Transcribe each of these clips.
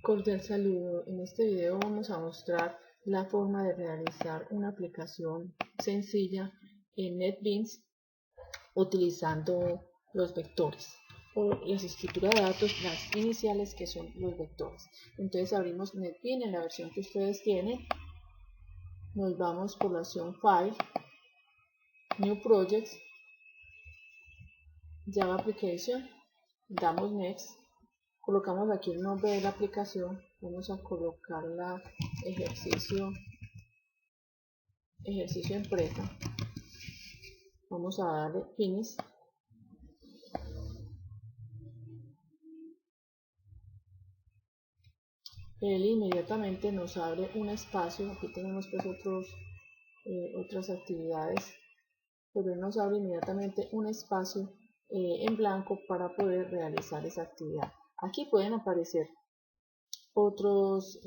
Cordial saludo. En este video vamos a mostrar la forma de realizar una aplicación sencilla en NetBeans utilizando los vectores o las estructuras de datos, las iniciales que son los vectores. Entonces abrimos NetBeans en la versión que ustedes tienen, nos vamos por la opción File, New Projects, Java Application, damos Next. Colocamos aquí el nombre de la aplicación, vamos a colocar la ejercicio empresa, vamos a darle Finish, él inmediatamente nos abre un espacio. Aquí tenemos pues otras actividades, pero él nos abre inmediatamente un espacio en blanco para poder realizar esa actividad. Aquí pueden aparecer otros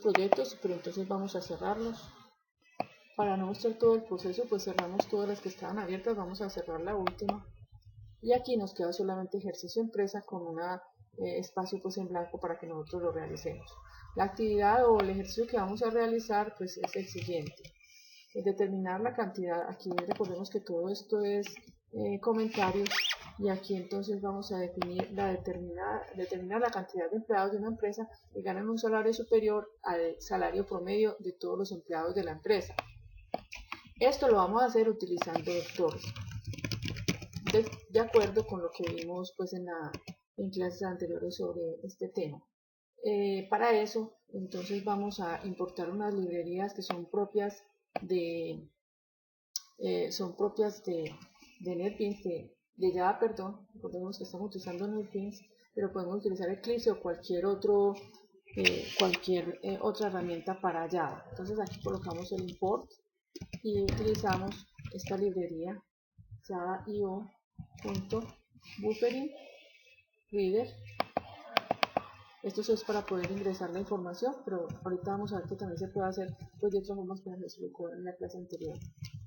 proyectos, pero entonces vamos a cerrarlos. Para no mostrar todo el proceso, pues cerramos todas las que estaban abiertas, vamos a cerrar la última. Y aquí nos queda solamente ejercicio empresa con un espacio pues en blanco para que nosotros lo realicemos. La actividad o el ejercicio que vamos a realizar pues es el siguiente. Determinar la cantidad. Aquí recordemos que todo esto es comentarios, y aquí entonces vamos a determinar la cantidad de empleados de una empresa que ganan un salario superior al salario promedio de todos los empleados de la empresa. Esto lo vamos a hacer utilizando vectores, de acuerdo con lo que vimos pues en clases anteriores sobre este tema. Para eso entonces vamos a importar unas librerías que son propias de NetBeans, de Java, perdón. Recordemos que estamos utilizando NetBeans, pero podemos utilizar Eclipse o cualquier otra herramienta para Java. Entonces aquí colocamos el import y utilizamos esta librería java.io.bufferingReader. Esto es para poder ingresar la información, pero ahorita vamos a ver que también se puede hacer pues de otras formas que nos explicó en la clase anterior.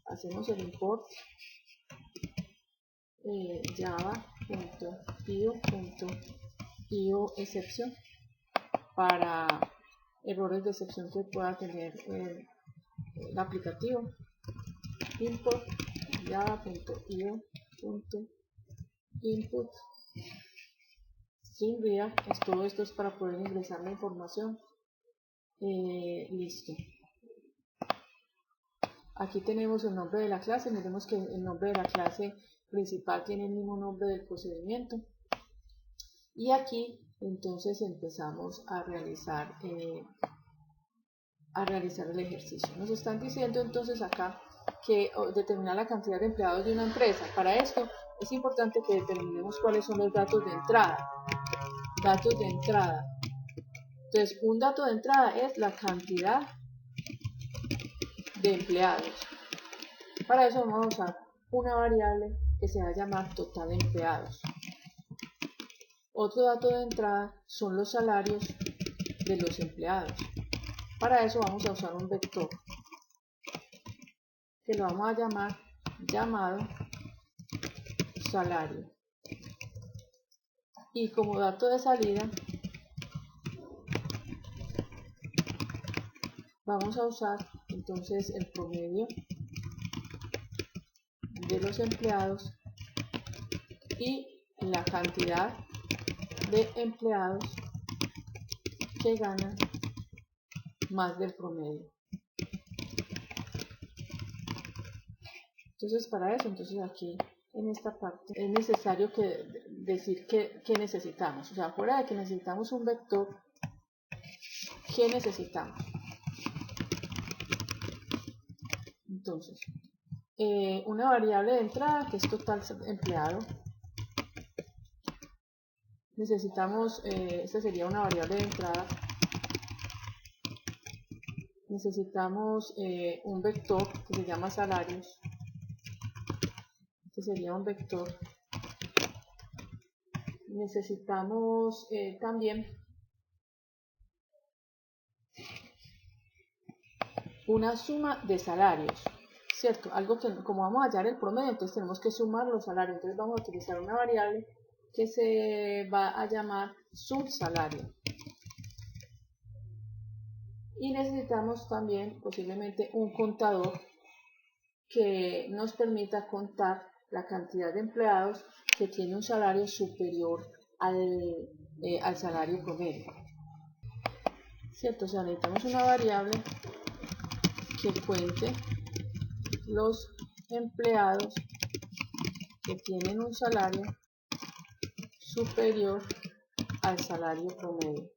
Hacemos el import java.io exception para errores de excepción que pueda tener el aplicativo. Import java.io.input string todo esto es para poder ingresar la información. Listo. Aquí tenemos el nombre de la clase. Miremos que el nombre de la clase principal tiene el mismo nombre del procedimiento. Y aquí entonces empezamos a realizar el ejercicio. Nos están diciendo entonces acá que determinar la cantidad de empleados de una empresa. Para esto es importante que determinemos cuáles son los datos de entrada. Entonces, un dato de entrada es la cantidad de empleados. Para eso vamos a usar una variable que se va a llamar total empleados. Otro dato de entrada son los salarios de los empleados. Para eso vamos a usar un vector que lo vamos a llamado salario. Y como dato de salida vamos a usar entonces el promedio de los empleados y la cantidad de empleados que ganan más del promedio. Entonces para eso, aquí en esta parte es necesario decir qué necesitamos. O sea, fuera de que necesitamos un vector, ¿qué necesitamos? Entonces, una variable de entrada que es total empleado. Necesitamos, esta sería una variable de entrada. Necesitamos un vector que se llama salarios. Este sería un vector. Necesitamos también una suma de salarios. ¿cierto? Algo que, como vamos a hallar el promedio, entonces tenemos que sumar los salarios. Entonces vamos a utilizar una variable que se va a llamar subsalario. Y necesitamos también posiblemente un contador que nos permita contar la cantidad de empleados que tiene un salario superior al salario promedio. ¿Cierto? O sea, necesitamos una variable que cuente los empleados que tienen un salario superior al salario promedio.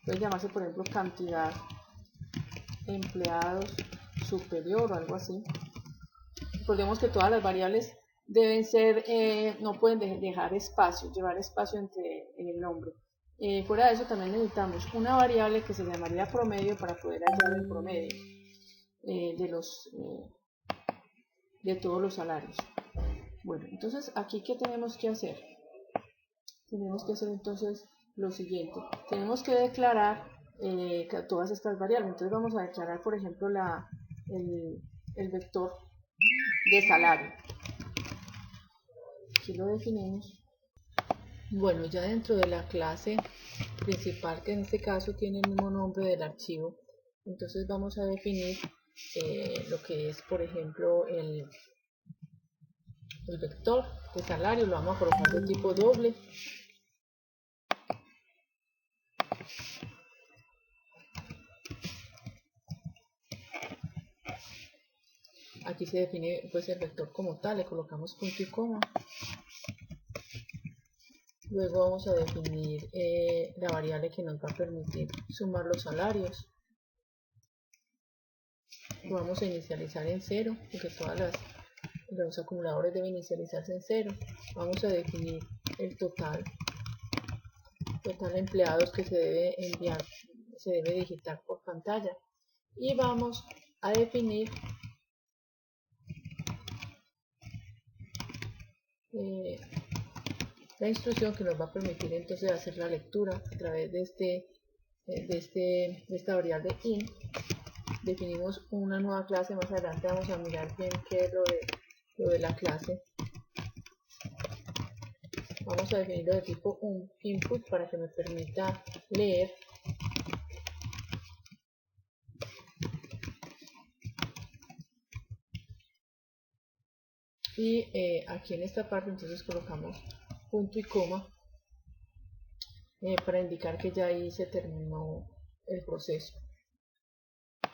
Puede llamarse, por ejemplo, cantidad de empleados superior o algo así. Recordemos que todas las variables deben ser, no pueden dejar espacio, llevar espacio entre el nombre. Fuera de eso también necesitamos una variable que se llamaría promedio para poder hallar el promedio de todos los salarios. Bueno, entonces aquí ¿qué tenemos que hacer? Tenemos que hacer entonces lo siguiente. Tenemos que declarar todas estas variables. Entonces vamos a declarar, por ejemplo, el vector de salario. Aquí lo definimos. Bueno, ya dentro de la clase principal, que en este caso tiene el mismo nombre del archivo, entonces vamos a definir lo que es, por ejemplo, el vector de salario. Lo vamos a colocar de tipo doble. Aquí se define pues el vector como tal, le colocamos punto y coma. Luego vamos a definir la variable que nos va a permitir sumar los salarios. Lo vamos a inicializar en 0, porque los acumuladores deben inicializarse en 0. Vamos a definir el total de empleados que se debe enviar, se debe digitar por pantalla. Y vamos a definir la instrucción que nos va a permitir entonces hacer la lectura a través de esta variable int. Definimos una nueva clase. Más adelante vamos a mirar bien qué es lo de la clase. Vamos a definirlo de tipo input para que me permita leer. Y aquí en esta parte entonces colocamos punto y coma para indicar que ya ahí se terminó el proceso.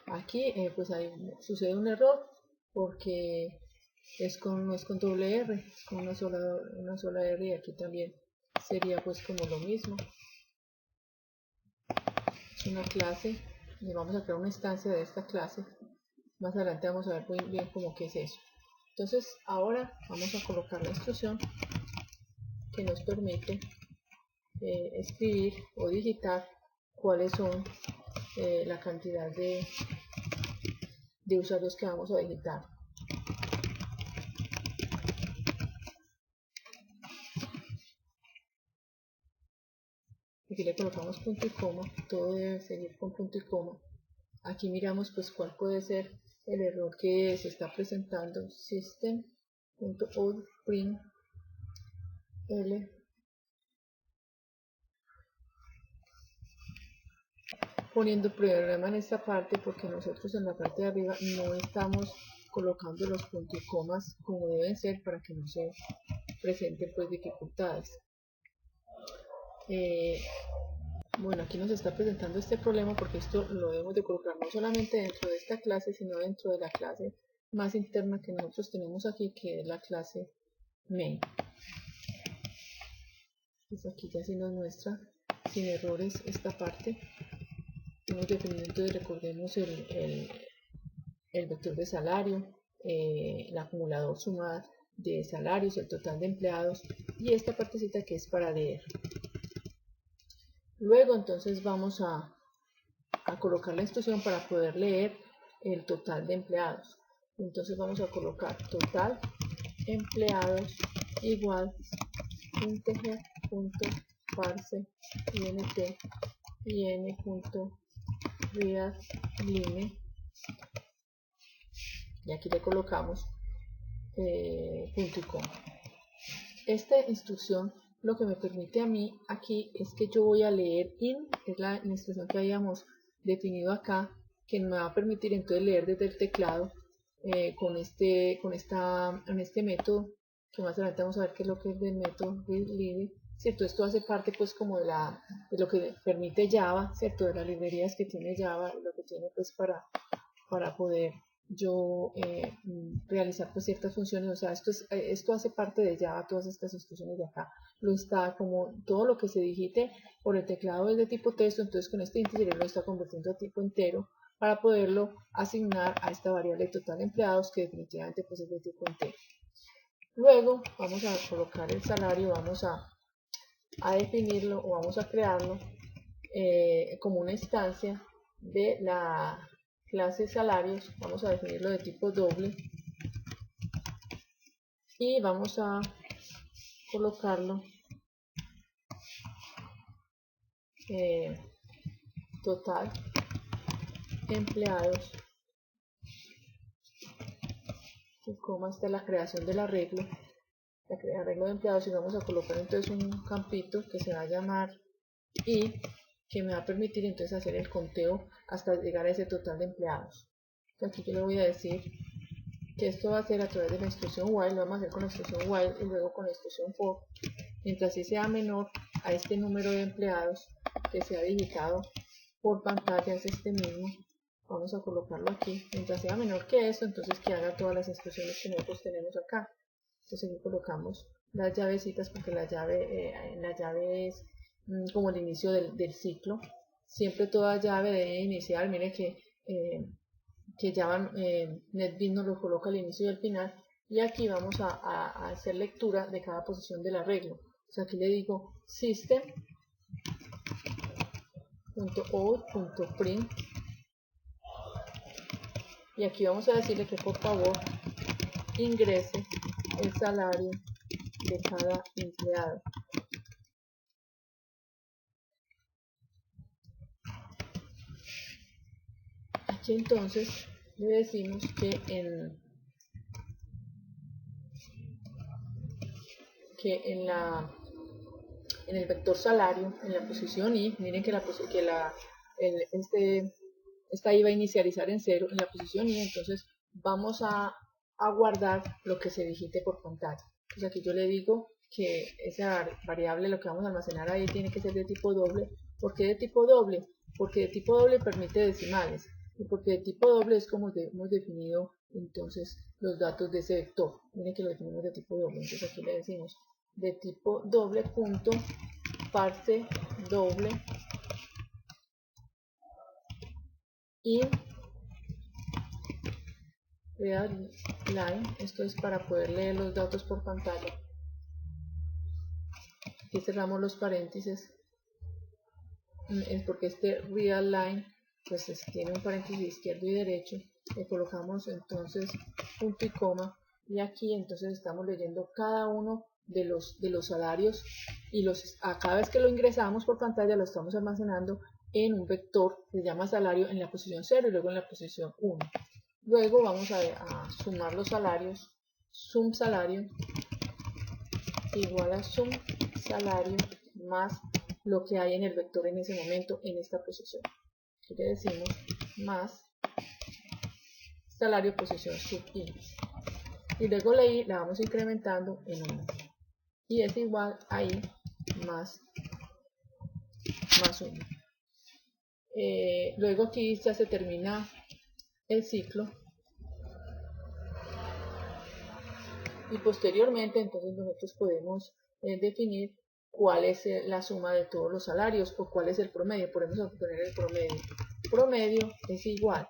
Aquí pues ahí sucede un error porque no es con doble R, es con una sola R, y aquí también sería pues como lo mismo. Es una clase y vamos a crear una instancia de esta clase. Más adelante vamos a ver muy bien cómo que es eso. Entonces ahora vamos a colocar la instrucción que nos permite escribir o digitar cuáles son la cantidad de usuarios que vamos a digitar. Aquí le colocamos punto y coma, todo debe seguir con punto y coma. Aquí miramos pues cuál puede ser el error que se está presentando. System.out.print L poniendo problema en esta parte porque nosotros en la parte de arriba no estamos colocando los puntos y comas como deben ser para que no se presenten pues dificultades. Bueno, aquí nos está presentando este problema porque esto lo debemos de colocar no solamente dentro de esta clase, sino dentro de la clase más interna que nosotros tenemos aquí, que es la clase main. Pues aquí ya se nos muestra sin errores esta parte. Hemos definido, entonces recordemos el vector de salario, el acumulador sumado de salarios, el total de empleados y esta partecita que es para leer. Luego entonces vamos a colocar la instrucción para poder leer el total de empleados. Entonces vamos a colocar total empleados igual integer.parse int in.read real line, y aquí le colocamos punto y coma. Esta instrucción lo que me permite a mí aquí es que yo voy a leer in, es la instrucción que habíamos definido acá, que me va a permitir entonces leer desde el teclado en este método, que más adelante vamos a ver qué es lo que es del método readline, ¿cierto? Esto hace parte pues como de lo que permite Java, ¿cierto? De las librerías que tiene Java, lo que tiene pues para poder yo realizar pues ciertas funciones. O sea, esto hace parte de Java, todas estas instrucciones de acá. Lo está como todo lo que se digite por el teclado es de tipo texto, entonces con este integer lo está convirtiendo a tipo entero para poderlo asignar a esta variable total de empleados, que definitivamente pues es de tipo entero. Luego vamos a colocar el salario, vamos a definirlo o vamos a crearlo como una instancia de la clase salarios. Vamos a definirlo de tipo doble y vamos a colocarlo total empleados, y coma hasta la creación del arreglo de empleados, y vamos a colocar entonces un campito que se va a llamar y que me va a permitir entonces hacer el conteo hasta llegar a ese total de empleados. Aquí yo le voy a decir que esto va a ser a través de la instrucción while, lo vamos a hacer con la instrucción while y luego con la instrucción for, mientras sí sea menor a este número de empleados que se ha digitado por pantalla, es este mismo. Vamos a colocarlo aquí, mientras sea menor que esto, entonces que haga todas las instrucciones que nosotros tenemos acá. Entonces aquí colocamos las llavecitas, porque la llave es como el inicio del ciclo. Siempre toda llave debe iniciar, mire que Java NetBeans nos lo coloca al inicio y al final, y aquí vamos a hacer lectura de cada posición del arreglo. Entonces aquí le digo system.out.print, y aquí vamos a decirle que por favor ingrese el salario de cada empleado. Aquí entonces le decimos que en el vector salario, en la posición i, miren que esta i va a inicializar en 0 en la posición i, entonces vamos a guardar lo que se digite por pantalla. Entonces aquí yo le digo que esa variable, lo que vamos a almacenar ahí, tiene que ser de tipo doble. ¿Por qué de tipo doble? Porque de tipo doble permite decimales, y porque de tipo doble es como hemos definido entonces los datos de ese vector. Miren que lo definimos de tipo doble, entonces aquí le decimos de tipo doble punto parse doble y real line. Esto es para poder leer los datos por pantalla. Aquí cerramos los paréntesis, es porque este real line pues tiene un paréntesis izquierdo y derecho. Le colocamos entonces punto y coma, y aquí entonces estamos leyendo cada uno de los salarios, y a cada vez que lo ingresamos por pantalla lo estamos almacenando en un vector que se llama salario en la posición 0 y luego en la posición 1. Luego vamos a sumar los salarios. Sum salario igual a sum salario más lo que hay en el vector en ese momento en esta posición. Aquí le decimos más salario posición sub i, y luego la i la vamos incrementando en 1, y es igual a i más 1. Luego aquí ya se termina el ciclo, y posteriormente entonces nosotros podemos definir cuál es la suma de todos los salarios o cuál es el promedio. Podemos obtener el promedio. Promedio es igual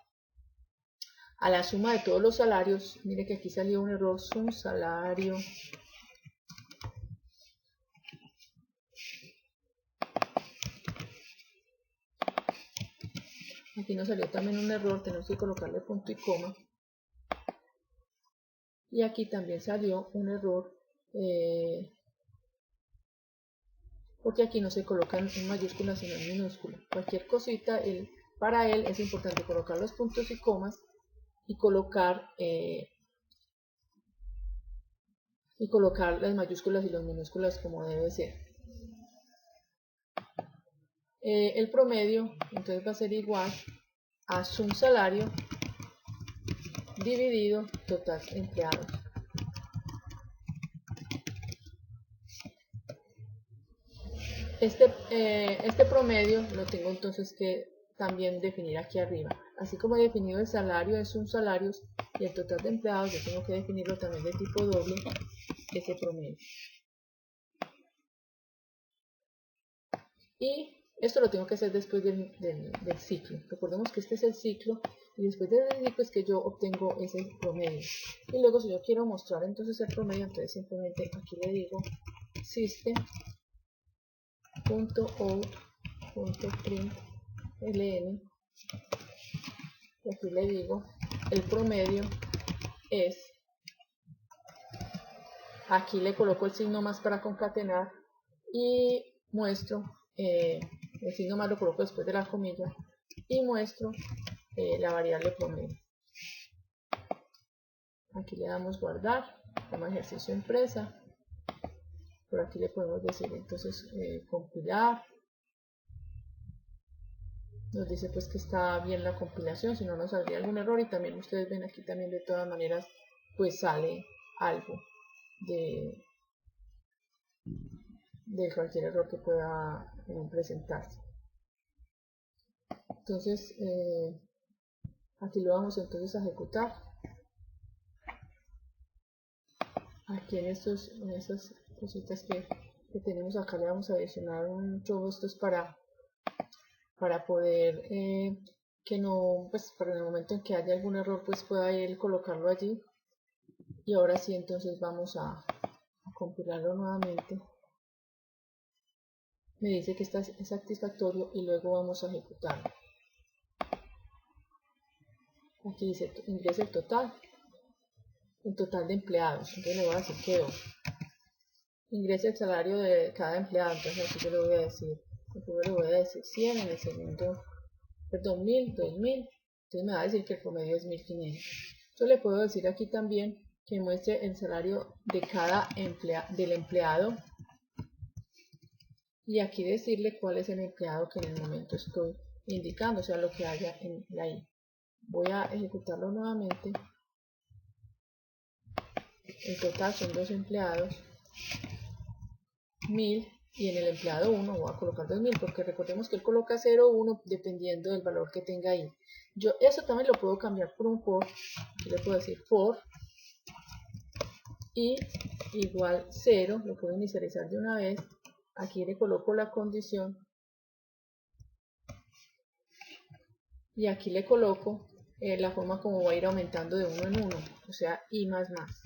a la suma de todos los salarios. Mire que aquí salió un error, sum salario aquí nos salió también un error, tenemos que colocarle punto y coma, y aquí también salió un error porque aquí no se colocan en mayúsculas sino en minúscula. Cualquier cosita Para él es importante colocar los puntos y comas y colocar las mayúsculas y las minúsculas como debe ser. El promedio entonces va a ser igual a sum salario dividido total empleados. Este promedio lo tengo entonces que también definir aquí arriba. Así como he definido el salario de sum salarios y el total de empleados, yo tengo que definirlo también de tipo doble, ese promedio. Y esto lo tengo que hacer después del ciclo. Recordemos que este es el ciclo y después del ciclo es que yo obtengo ese promedio. Y luego si yo quiero mostrar entonces el promedio, entonces simplemente aquí le digo system.out.println y aquí le digo el promedio es, aquí le coloco el signo más para concatenar y muestro el signo más lo coloco después de la comilla y muestro la variable promedio. Aquí le damos guardar, llama ejercicio empresa. Por aquí le podemos decir entonces compilar. Nos dice pues que está bien la compilación, si no nos saldría algún error, y también ustedes ven aquí también de todas maneras pues sale algo de cualquier error que pueda presentarse. Entonces aquí lo vamos entonces a ejecutar. Aquí en estas cositas que tenemos acá le vamos a adicionar un chorro. Esto es para poder que no, pues para el momento en que haya algún error pues pueda él colocarlo allí. Y ahora sí entonces vamos a compilarlo nuevamente. Me dice que está satisfactorio y luego vamos a ejecutarlo. Aquí dice ingresa el total de empleados. Entonces le voy a decir que ingrese el salario de cada empleado. Entonces aquí yo le voy a decir, primero le voy a decir 100, en el segundo, perdón, 1000, 2000. Entonces me va a decir que el promedio es 1500. Yo le puedo decir aquí también que muestre el salario de cada del empleado. Y aquí decirle cuál es el empleado que en el momento estoy indicando, o sea, lo que haya en la I. Voy a ejecutarlo nuevamente. En total son 2 empleados, 1000, y en el empleado 1 voy a colocar 2000, porque recordemos que él coloca 0 o 1 dependiendo del valor que tenga ahí. Yo eso también lo puedo cambiar por un for. Aquí le puedo decir for y igual 0, lo puedo inicializar de una vez. Aquí le coloco la condición y aquí le coloco la forma como va a ir aumentando de uno en uno, o sea, i más más.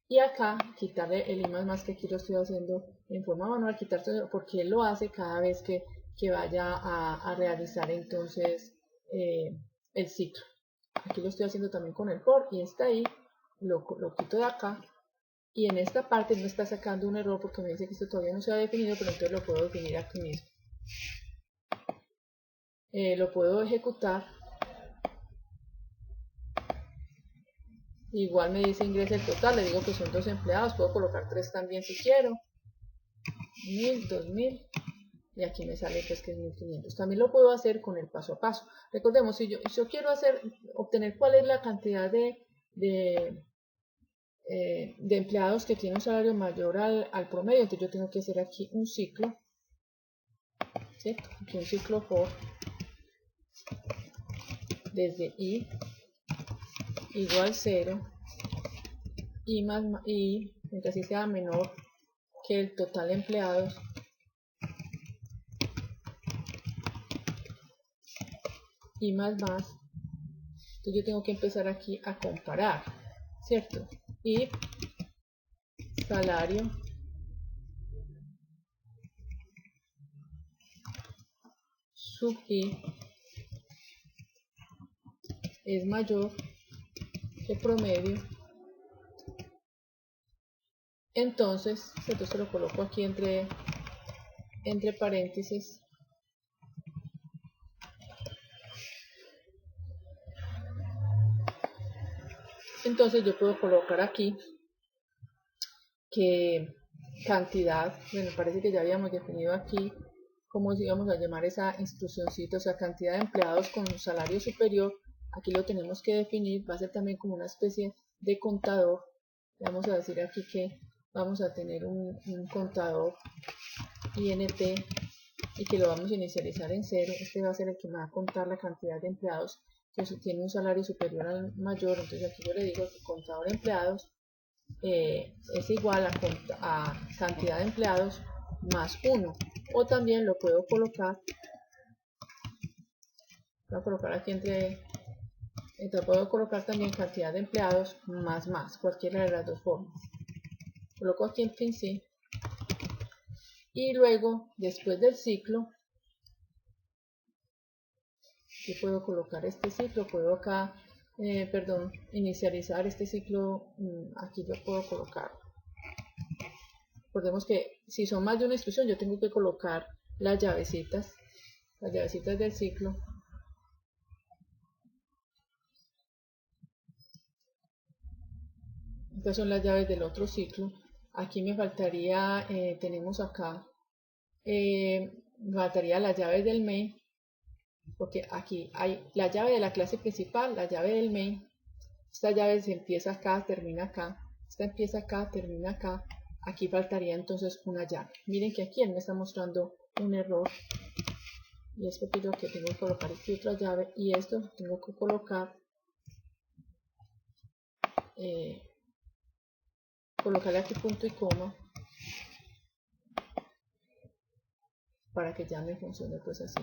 Y acá quitarle el i más más, que aquí lo estoy haciendo en forma manual, quitarse porque él lo hace cada vez que vaya a realizar entonces el ciclo. Aquí lo estoy haciendo también con el for y está ahí, lo quito de acá. Y en esta parte me está sacando un error porque me dice que esto todavía no se ha definido, pero entonces lo puedo definir aquí mismo. Lo puedo ejecutar. Igual me dice ingresa el total, le digo que son 2 empleados, puedo colocar 3 también si quiero. 1000, 2000 y aquí me sale pues que es 1500. También lo puedo hacer con el paso a paso. Recordemos, si yo quiero obtener cuál es la cantidad de empleados que tiene un salario mayor al promedio, entonces yo tengo que hacer aquí un ciclo, ¿cierto? Aquí un ciclo for desde i igual 0 y mientras i sea menor que el total de empleados y más, entonces yo tengo que empezar aquí a comparar, ¿cierto? Y salario sub i es mayor que promedio, entonces se lo coloco aquí entre paréntesis, Entonces yo puedo colocar aquí que cantidad, bueno, parece que ya habíamos definido aquí cómo íbamos a llamar esa instruccióncita, o sea, cantidad de empleados con un salario superior. Aquí lo tenemos que definir, va a ser también como una especie de contador. Vamos a decir aquí que vamos a tener un contador INT y que lo vamos a inicializar en 0. Este va a ser el que me va a contar la cantidad de empleados que tiene un salario superior al mayor. Entonces aquí yo le digo que contador de empleados es igual a cantidad de empleados más 1. O también lo puedo colocar, voy a colocar aquí entonces puedo colocar también cantidad de empleados más, cualquiera de las dos formas. Coloco aquí en fin sí. Y luego, después del ciclo, yo puedo colocar este ciclo, puedo acá, inicializar este ciclo, aquí yo puedo colocar. Recordemos que si son más de una instrucción, yo tengo que colocar las llavecitas del ciclo. Estas son las llaves del otro ciclo. Aquí me faltaría, tenemos acá, me faltaría las llaves del main, porque aquí hay la llave de la clase principal, la llave del main. Esta llave se empieza acá, termina acá. Esta empieza acá, termina acá. Aquí faltaría entonces una llave. Miren que aquí él me está mostrando un error. Y es porque yo que tengo que colocar aquí otra llave. Y esto tengo que colocar, colocarle aquí punto y coma. Para que ya me funcione pues así.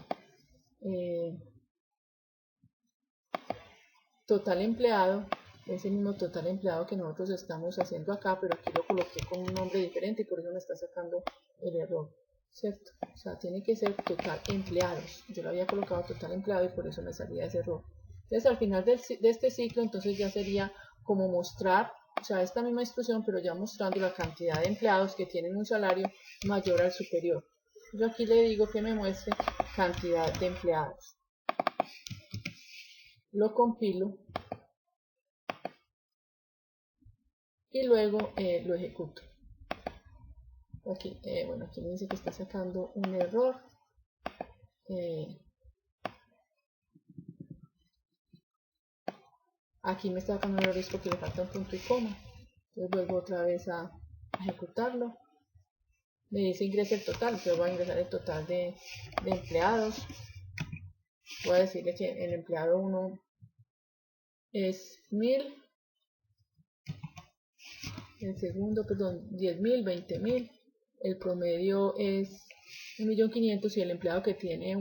Total empleado. Es el mismo total empleado que nosotros estamos haciendo acá, pero aquí lo coloqué con un nombre diferente y por eso me está sacando el error, ¿cierto? O sea, tiene que ser total empleados. Yo lo había colocado total empleado y por eso me salía ese error. Entonces, al final de este ciclo, entonces ya sería como mostrar, o sea, esta misma instrucción, pero ya mostrando la cantidad de empleados que tienen un salario mayor al superior. Yo aquí le digo que me muestre cantidad de empleados. Lo compilo. Y luego lo ejecuto. Aquí, bueno, aquí me dice que está sacando un error. Aquí me está sacando un error es porque le falta un punto y coma. Entonces vuelvo otra vez a ejecutarlo. Me dice ingresa el total, entonces voy a ingresar el total de empleados. Voy a decirle que el empleado 1 es 1000. El segundo, perdón, 10.000, 20.000. El promedio es 1.500.000 y el empleado que tiene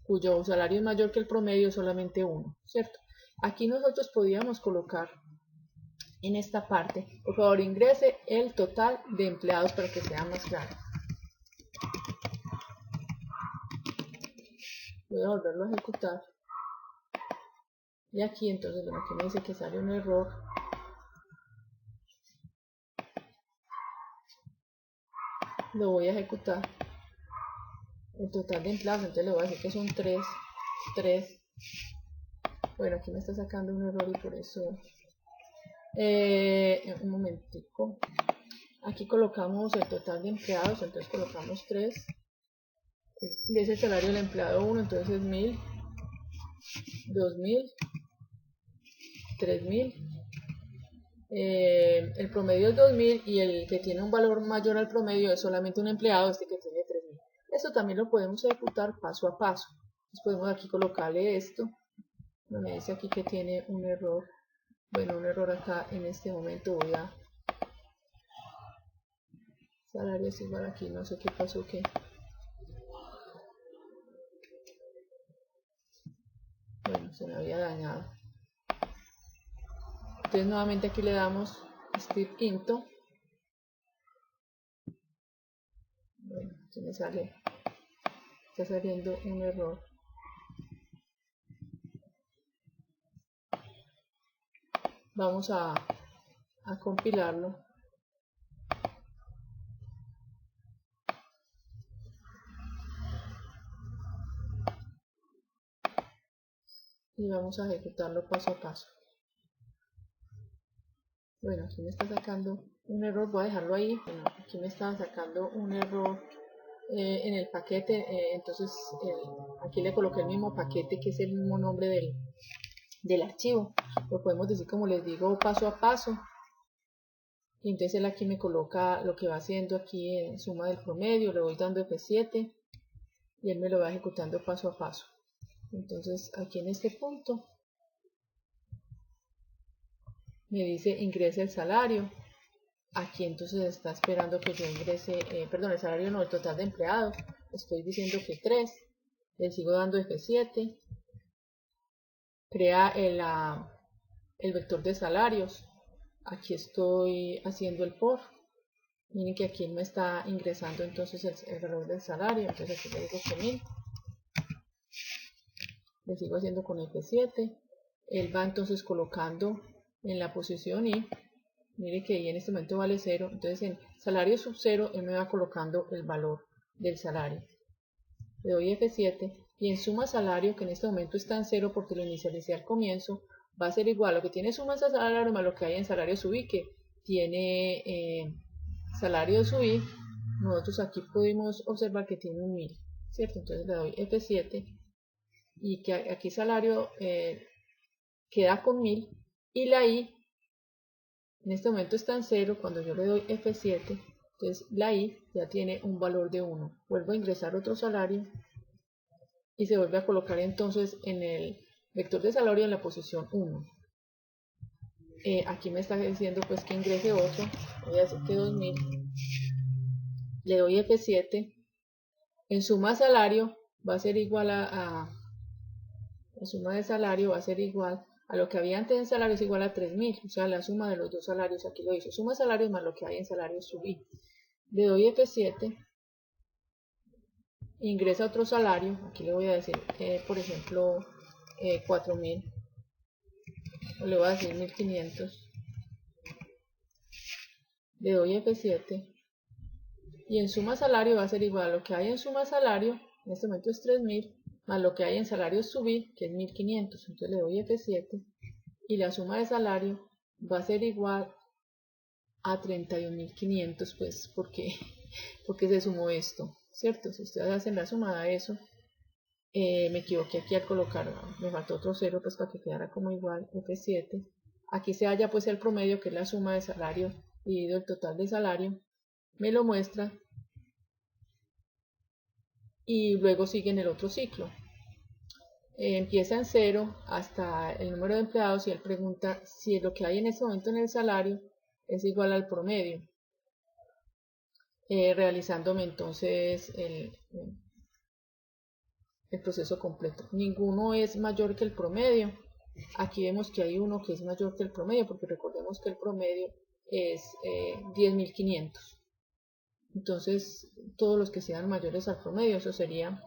cuyo salario es mayor que el promedio es solamente 1, ¿cierto? Aquí nosotros podíamos colocar en esta parte, por favor ingrese el total de empleados para que sea más claro. Voy a volverlo a ejecutar. Y aquí entonces, bueno, aquí me dice que sale un error. Lo voy a ejecutar. El total de empleados, entonces le voy a decir que son 3. Bueno, aquí me está sacando un error y por eso... un momentico. Aquí colocamos el total de empleados, entonces colocamos 3. Y ese salario del empleado 1, entonces es 1000, 2000, 3000. El promedio es 2000 y el que tiene un valor mayor al promedio es solamente un empleado, este que tiene 3000. Esto también lo podemos ejecutar paso a paso. Entonces podemos aquí colocarle esto. Me dice aquí que tiene un error. Bueno, un error acá en este momento. Voy a salario es igual aquí, no sé qué pasó que bueno, se me había dañado. Entonces nuevamente aquí le damos strip into. Bueno, aquí me sale, está saliendo un error. Vamos a compilarlo. Y vamos a ejecutarlo paso a paso. Bueno, aquí me está sacando un error, voy a dejarlo ahí. Bueno, aquí me estaba sacando un error en el paquete, entonces aquí le coloqué el mismo paquete que es el mismo nombre del archivo. Lo podemos decir, como les digo, paso a paso. Y entonces él aquí me coloca lo que va haciendo aquí en suma del promedio, le voy dando F7 y él me lo va ejecutando paso a paso. Entonces aquí en este punto me dice ingrese el salario. Aquí entonces está esperando que yo ingrese, perdón, el salario no, el total de empleados. Estoy diciendo que 3. Le sigo dando F7. Crea el vector de salarios. Aquí estoy haciendo el por. Miren que aquí me está ingresando entonces el valor del salario. Entonces aquí le digo que 1000. Le sigo haciendo con F7. Él va entonces colocando en la posición y mire que ahí en este momento vale 0. Entonces en salario sub 0 él me va colocando el valor del salario. Le doy F7 y en suma salario, que en este momento está en 0 porque lo inicialicé al comienzo, va a ser igual a lo que tiene suma salario más lo que hay en salario sub i, que tiene salario sub i. Nosotros aquí pudimos observar que tiene un 1000, ¿cierto? Entonces le doy F7 y que aquí salario queda con 1000 y la i en este momento está en 0. Cuando yo le doy F7, entonces la i ya tiene un valor de 1. Vuelvo a ingresar otro salario y se vuelve a colocar entonces en el vector de salario en la posición 1. Aquí me está diciendo pues que ingrese otro, voy a decir que 2000, le doy F7, en suma salario va a ser igual la suma de salario va a ser igual a lo que había antes en salario, es igual a 3000, o sea la suma de los dos salarios, aquí lo hizo, suma salario más lo que hay en salario sub i. Le doy F7, ingresa otro salario, aquí le voy a decir por ejemplo 4000, o le voy a decir 1500, le doy F7 y en suma salario va a ser igual a lo que hay en suma salario, en este momento es 3000, más lo que hay en salario sub i, que es 1500, entonces le doy F7 y la suma de salario va a ser igual a 31.500, pues porque se sumó esto, ¿cierto? Si ustedes hacen la suma de eso, me equivoqué aquí al colocar, me faltó otro 0 pues para que quedara como igual, F7, aquí se halla pues el promedio, que es la suma de salario dividido el total de salario, me lo muestra y luego sigue en el otro ciclo. Empieza en 0 hasta el número de empleados y él pregunta si lo que hay en este momento en el salario es igual al promedio, realizándome entonces el proceso completo. Ninguno es mayor que el promedio. Aquí vemos que hay uno que es mayor que el promedio, porque recordemos que el promedio es 10.500. Entonces, todos los que sean mayores al promedio, eso sería,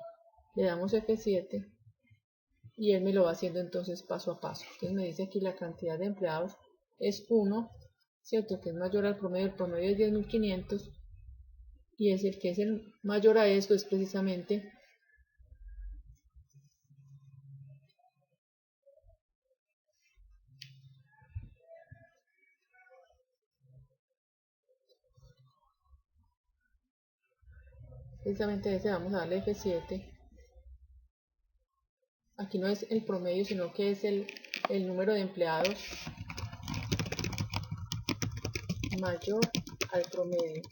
le damos F7 y él me lo va haciendo entonces paso a paso. Entonces me dice aquí la cantidad de empleados es 1, ¿cierto? Que es mayor al promedio, el promedio es 10.500 y es el que es el mayor a esto es precisamente ese. Vamos a darle F7. Aquí no es el promedio, sino que es el número de empleados mayor al promedio.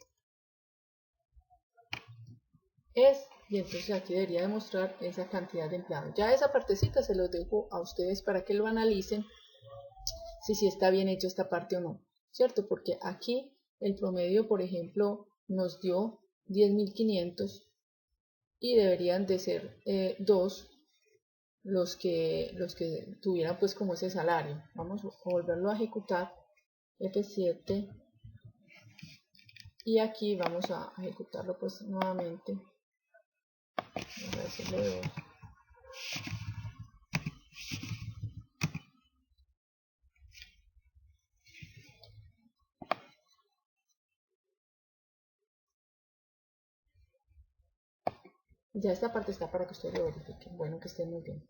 Y entonces aquí debería demostrar esa cantidad de empleados. Ya esa partecita se los dejo a ustedes para que lo analicen, si está bien hecho esta parte o no, ¿cierto? Porque aquí el promedio, por ejemplo, nos dio 10.500 y deberían de ser 2 los que tuvieran pues como ese salario. Vamos a volverlo a ejecutar, F7, y aquí vamos a ejecutarlo pues nuevamente. Vamos a decirle 2. Ya esta parte está para que ustedes lo verifiquen. Bueno, que estén muy bien.